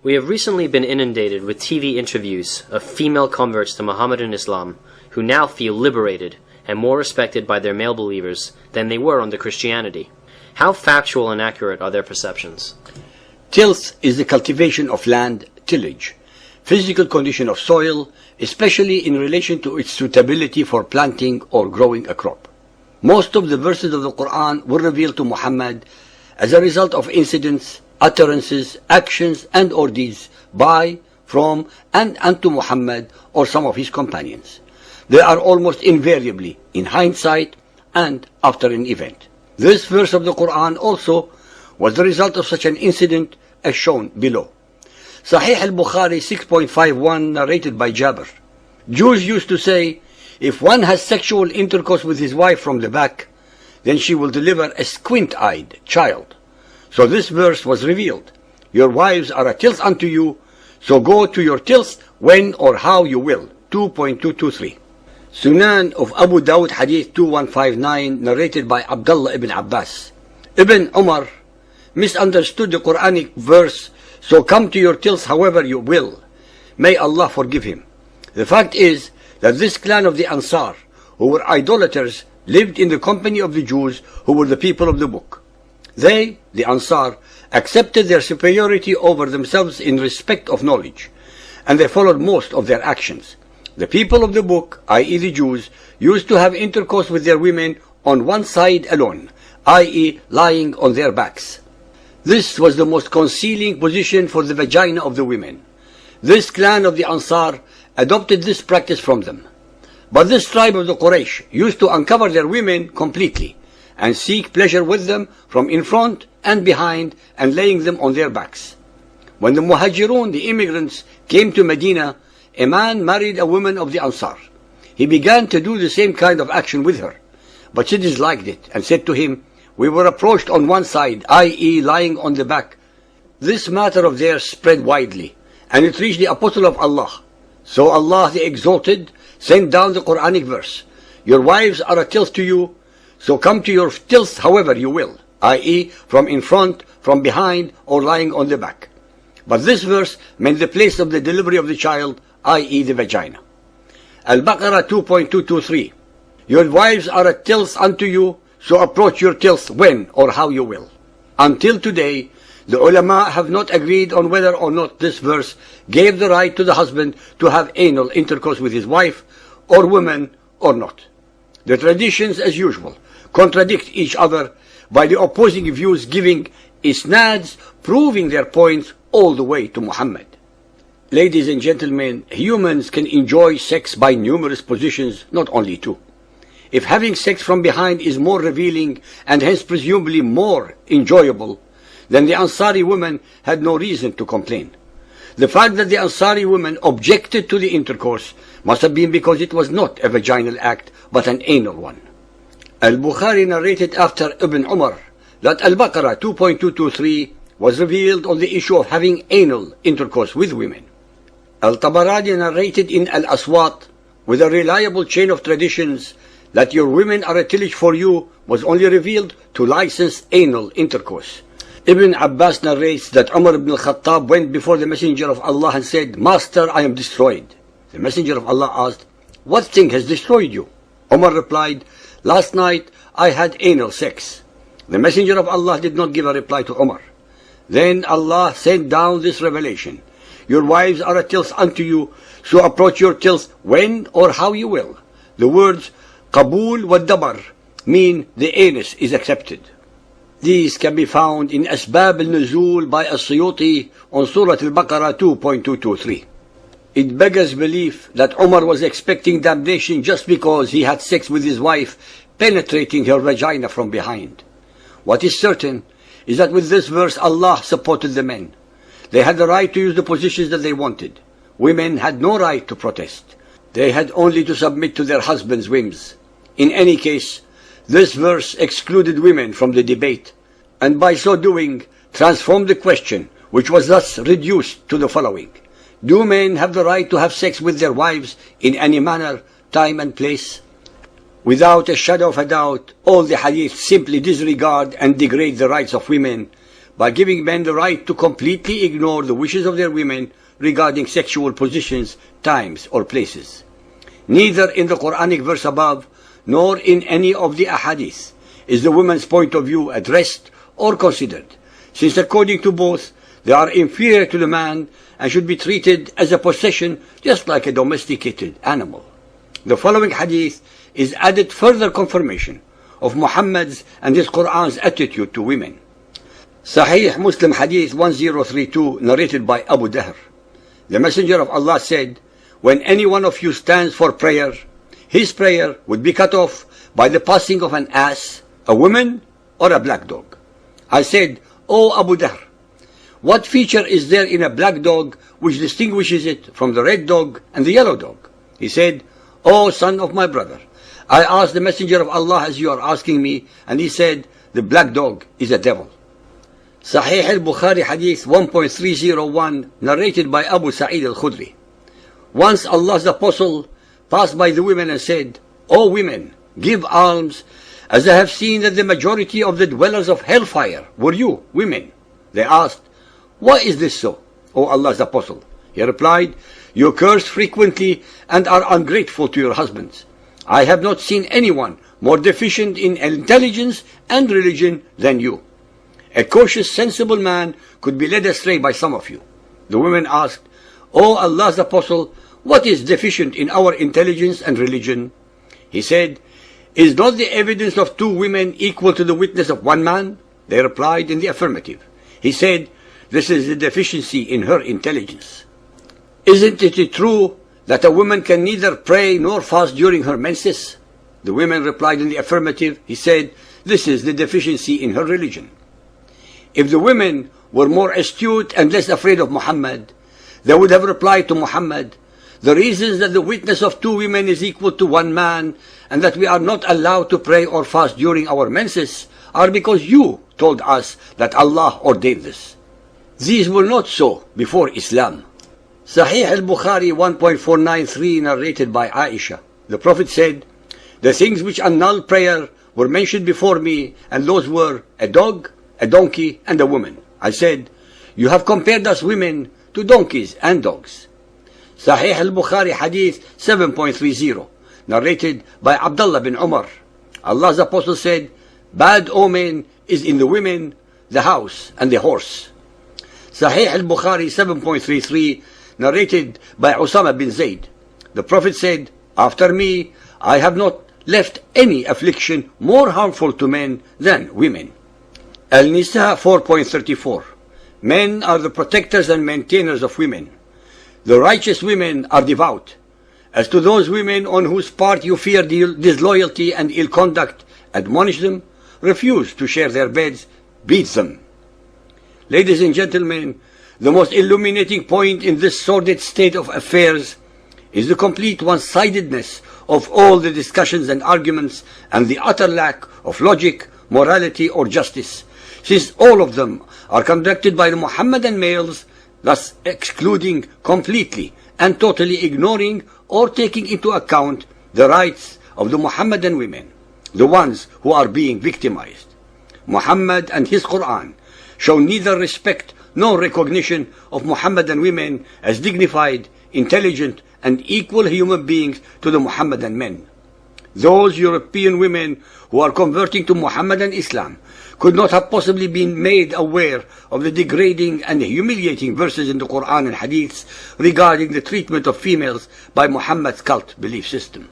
We have recently been inundated with TV interviews of female converts to Mohammedan Islam who now feel liberated and more respected by their male believers than they were under Christianity. How factual and accurate are their perceptions? Tilth is the cultivation of land, tillage, physical condition of soil, especially in relation to its suitability for planting or growing a crop. Most of the verses of the Quran were revealed to Muhammad as a result of incidents, utterances, actions, and or deeds by, from, and unto Muhammad or some of his companions. They are almost invariably in hindsight and after an event. This verse of the Quran also was the result of such an incident as shown below. Sahih al-Bukhari 6.51 narrated by Jabir. Jews used to say, if one has sexual intercourse with his wife from the back, then she will deliver a squint-eyed child. So this verse was revealed. Your wives are a tilth unto you, so go to your tilth when or how you will. 2.223. Sunan of Abu Dawud Hadith 2159 narrated by Abdullah ibn Abbas. Ibn Umar misunderstood the Quranic verse, so come to your tilth however you will. May Allah forgive him. The fact is that this clan of the Ansar, who were idolaters, lived in the company of the Jews, who were the people of the book. They, the Ansar, accepted their superiority over themselves in respect of knowledge, and they followed most of their actions. The people of the book, i.e. the Jews, used to have intercourse with their women on one side alone, i.e. lying on their backs. This was the most concealing position for the vagina of the women. This clan of the Ansar adopted this practice from them. But this tribe of the Quraysh used to uncover their women completely and seek pleasure with them from in front and behind and laying them on their backs. When the Muhajirun, the immigrants, came to Medina, a man married a woman of the Ansar. He began to do the same kind of action with her, but she disliked it and said to him, we were approached on one side, i.e. lying on the back. This matter of theirs spread widely, and it reached the Apostle of Allah. So Allah the Exalted sent down the Quranic verse, your wives are a tilth to you, so come to your tilth however you will, i.e. from in front, from behind, or lying on the back. But this verse meant the place of the delivery of the child, i.e. the vagina. Al-Baqarah 2.223. Your wives are a tilth unto you, so approach your tilth when or how you will. Until today, the ulama have not agreed on whether or not this verse gave the right to the husband to have anal intercourse with his wife or woman or not. The traditions, as usual, contradict each other by the opposing views giving isnads proving their points all the way to Muhammad. Ladies and gentlemen, humans can enjoy sex by numerous positions, not only two. If having sex from behind is more revealing and hence presumably more enjoyable, then the Ansari women had no reason to complain. The fact that the Ansari women objected to the intercourse must have been because it was not a vaginal act but an anal one. Al-Bukhari narrated after Ibn Umar that Al-Baqarah 2.223 was revealed on the issue of having anal intercourse with women. Al-Tabarani narrated in Al-Aswat with a reliable chain of traditions that your women are a tillage for you was only revealed to license anal intercourse. Ibn Abbas narrates that Umar ibn al-Khattab went before the Messenger of Allah and said, Master, I am destroyed. The Messenger of Allah asked, what thing has destroyed you? Umar replied, last night I had anal sex. The Messenger of Allah did not give a reply to Umar. Then Allah sent down this revelation. Your wives are a tilth unto you, so approach your tilth when or how you will. The words Qabul wa Dabar mean the anus is accepted. These can be found in Asbab al-Nuzul by As-Suyuti on Surah Al-Baqarah 2.223. It beggars belief that Umar was expecting damnation just because he had sex with his wife, penetrating her vagina from behind. What is certain is that with this verse Allah supported the men. They had the right to use the positions that they wanted. Women had no right to protest. They had only to submit to their husbands' whims. In any case, this verse excluded women from the debate, and by so doing, transformed the question, which was thus reduced to the following. Do men have the right to have sex with their wives in any manner, time and place? Without a shadow of a doubt, all the hadith simply disregard and degrade the rights of women, by giving men the right to completely ignore the wishes of their women regarding sexual positions, times, or places. Neither in the Quranic verse above, nor in any of the ahadith, is the woman's point of view addressed or considered, since according to both, they are inferior to the man and should be treated as a possession just like a domesticated animal. The following hadith is added further confirmation of Muhammad's and his Quran's attitude to women. Sahih Muslim Hadith 1032, narrated by Abu Dahr. The Messenger of Allah said, "When any one of you stands for prayer, his prayer would be cut off by the passing of an ass, a woman, or a black dog." I said, "O Abu Dahr, what feature is there in a black dog which distinguishes it from the red dog and the yellow dog?" He said, "O son of my brother, I asked the Messenger of Allah as you are asking me, and he said, the black dog is a devil." Sahih al-Bukhari Hadith 1.301, narrated by Abu Sa'id al-Khudri. Once Allah's apostle passed by the women and said, "O women, give alms, as I have seen that the majority of the dwellers of hellfire were you, women." They asked, "Why is this so, O Allah's apostle?" He replied, "You curse frequently and are ungrateful to your husbands. I have not seen anyone more deficient in intelligence and religion than you. A cautious, sensible man could be led astray by some of you." The women asked, "O Allah's apostle, what is deficient in our intelligence and religion?" He said, "Is not the evidence of two women equal to the witness of one man?" They replied in the affirmative. He said, "This is the deficiency in her intelligence. Isn't it true that a woman can neither pray nor fast during her menses?" The women replied in the affirmative. He said, "This is the deficiency in her religion." If the women were more astute and less afraid of Muhammad, they would have replied to Muhammad, "The reasons that the witness of two women is equal to one man and that we are not allowed to pray or fast during our menses are because you told us that Allah ordained this. These were not so before Islam." Sahih al-Bukhari 1.493, narrated by Aisha. The Prophet said, "The things which annul prayer were mentioned before me, and those were a dog, a donkey, and a woman." I said, "You have compared us women to donkeys and dogs." Sahih al-Bukhari Hadith 7.30, narrated by Abdullah bin Umar. Allah's apostle said, "Bad omen is in the women, the house, and the horse." Sahih al-Bukhari 7.33, narrated by Usama bin Zayd. The Prophet said, "After me, I have not left any affliction more harmful to men than women." Al-Nisa 4.34, men are the protectors and maintainers of women. The righteous women are devout. As to those women on whose part you fear disloyalty and ill conduct, admonish them, refuse to share their beds, beat them. Ladies and gentlemen, the most illuminating point in this sordid state of affairs is the complete one-sidedness of all the discussions and arguments and the utter lack of logic, morality, or justice, since all of them are conducted by the Mohammedan males, thus excluding completely and totally ignoring or taking into account the rights of the Mohammedan women, the ones who are being victimized. Muhammad and his Quran show neither respect nor recognition of Mohammedan women as dignified, intelligent, and equal human beings to the Mohammedan men. Those European women who are converting to Mohammedan Islam could not have possibly been made aware of the degrading and humiliating verses in the Quran and Hadiths regarding the treatment of females by Muhammad's cult belief system.